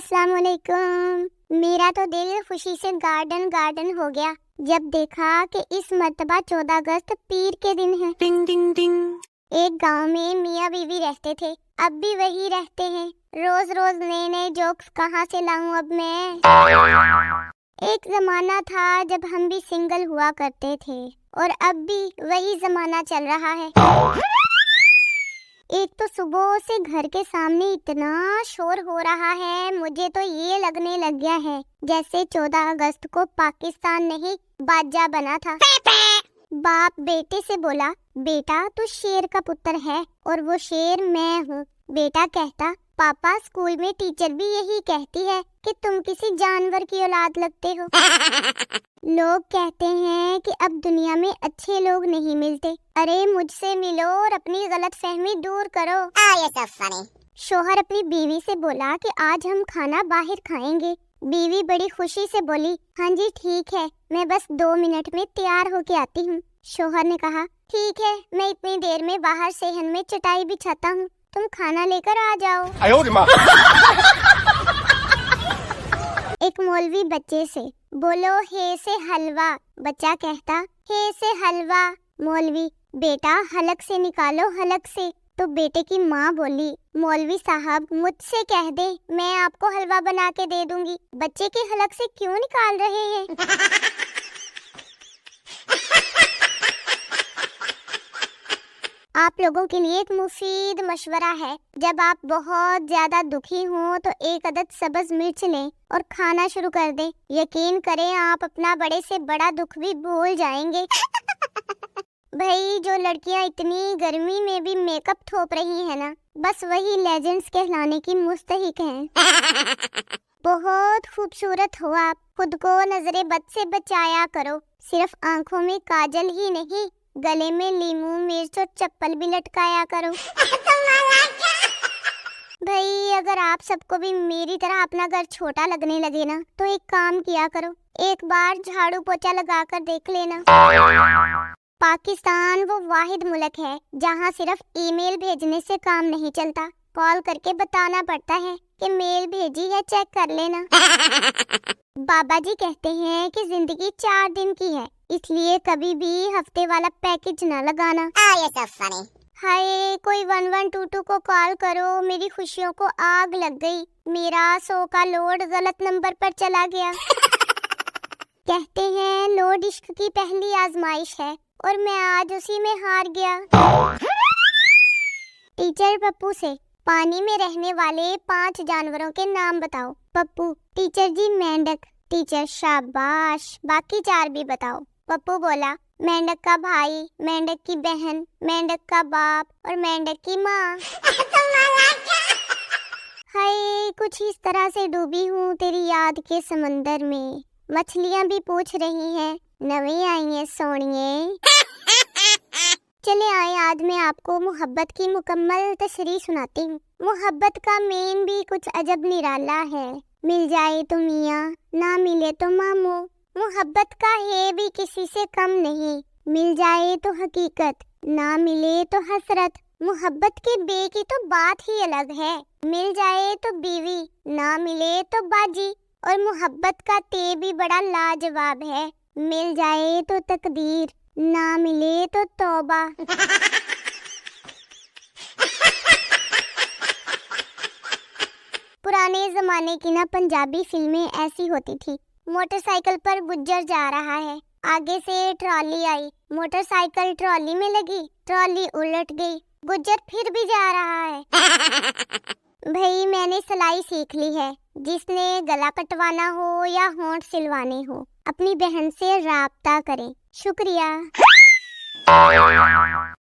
अस्सलाम वालेकुम। मेरा तो दिल खुशी से गार्डन गार्डन हो गया जब देखा कि इस मर्तबा 14 अगस्त पीर के दिन है। टिंग टिंग टिंग। एक गांव में मियाँ बीवी रहते थे, अब भी वही रहते हैं। रोज रोज नए नए जोक्स कहाँ से लाऊं अब मैं। एक जमाना था जब हम भी सिंगल हुआ करते थे और अब भी वही जमाना चल रहा है। एक तो सुबह से घर के सामने इतना शोर हो रहा है, मुझे तो ये लगने लग गया है जैसे 14 अगस्त को पाकिस्तान नहीं बादशाह बना था। बाप बेटे से बोला, बेटा तू शेर का पुत्र है और वो शेर मैं हूँ। बेटा कहता, पापा स्कूल में टीचर भी यही कहती है कि तुम किसी जानवर की औलाद लगते हो। लोग कहते हैं कि अब दुनिया में अच्छे लोग नहीं मिलते। अरे मुझसे मिलो और अपनी गलतफहमी दूर करो। ये सब फनी। शोहर अपनी बीवी से बोला कि आज हम खाना बाहर खाएंगे। बीवी बड़ी खुशी से बोली, हाँ जी ठीक है, मैं बस 2 मिनट में तैयार होके आती हूँ। शोहर ने कहा, ठीक है, मैं इतनी देर में बाहर सेहन में चटाई बिछाता हूँ, तुम खाना लेकर आ जाओ। एक मौलवी बच्चे से, बोलो हे से हलवा। बच्चा कहता, हे से हलवा। मौलवी, बेटा हलक से निकालो हलक से। तो बेटे की माँ बोली, मौलवी साहब मुझसे कह दे, मैं आपको हलवा बना के दे दूंगी, बच्चे के हलक से क्यों निकाल रहे हैं। आप लोगों के लिए एक मुफीद मशवरा है, जब आप बहुत ज्यादा दुखी हो तो एक अदद सब्ज मिर्च लें और खाना शुरू कर दें। यकीन करें आप अपना बड़े से बड़ा दुख भी भूल जाएंगे। भाई जो लड़कियां इतनी गर्मी में भी मेकअप थोप रही है ना, बस वही लेजेंड्स कहलाने की मुस्तहिक हैं। बहुत खूबसूरत हो आप, खुद को नजरे बद से बचाया करो। सिर्फ आंखों में काजल ही नहीं, गले में लीमू मिर्च और चप्पल भी लटकाया करो। भाई अगर आप सबको भी मेरी तरह अपना घर छोटा लगने लगे ना, तो एक काम किया करो, एक बार झाड़ू पोछा लगा कर देख लेना। पाकिस्तान वो वाहिद मुल्क है जहाँ सिर्फ ईमेल भेजने से काम नहीं चलता, कॉल करके बताना पड़ता है कि मेल भेजी है, चेक कर लेना। बाबा जी कहते हैं कि जिंदगी 4 दिन की है, इसलिए कभी भी हफ्ते वाला पैकेज ना लगाना। ये सब फनी। हाय कोई 1122 को कॉल करो, मेरी खुशियों को आग लग गई, मेरा 100 का लोड गलत नंबर पर चला गया। कहते हैं लोड इश्क की पहली आजमाइश है और मैं आज उसी में हार गया। टीचर पप्पू से, पानी में रहने वाले 5 जानवरों के नाम बताओ। पप्पू, टीचर जी मेंढक। टीचर, शाबाश, बाकी 4 भी बताओ। पप्पू बोला, मेंढक का भाई, मेंढक की बहन, मेंढक का बाप और मेंढक की माँ। हाय कुछ इस तरह से डूबी हूँ तेरी याद के समंदर में, मछलियाँ भी पूछ रही हैं, नवी आई है सोनिए। चले आए, आज मैं आपको मोहब्बत की मुकम्मल तशरीह सुनाती हूँ। मोहब्बत का मेन भी कुछ अजब निराला है, मिल जाए तो मियाँ, ना मिले तो मामू। मोहब्बत का है भी किसी से कम नहीं, मिल जाए तो हकीकत, ना मिले तो हसरत। मोहब्बत के बे की तो बात ही अलग है, मिल जाए तो बीवी, ना मिले तो बाजी। और मोहब्बत का ते भी बड़ा लाजवाब है, मिल जाए तो तकदीर, ना मिले तो तौबा। पुराने जमाने की ना पंजाबी फिल्में ऐसी होती थी, मोटरसाइकिल पर गुज्जर जा रहा है, आगे से ट्रॉली आई, मोटरसाइकिल ट्रॉली में लगी, ट्रॉली उलट गई, गुज्जर फिर भी जा रहा है। भाई मैंने सिलाई सीख ली है, जिसने गला कटवाना हो या होंठ सिलवाने हो अपनी बहन से राब्ता करें। शुक्रिया।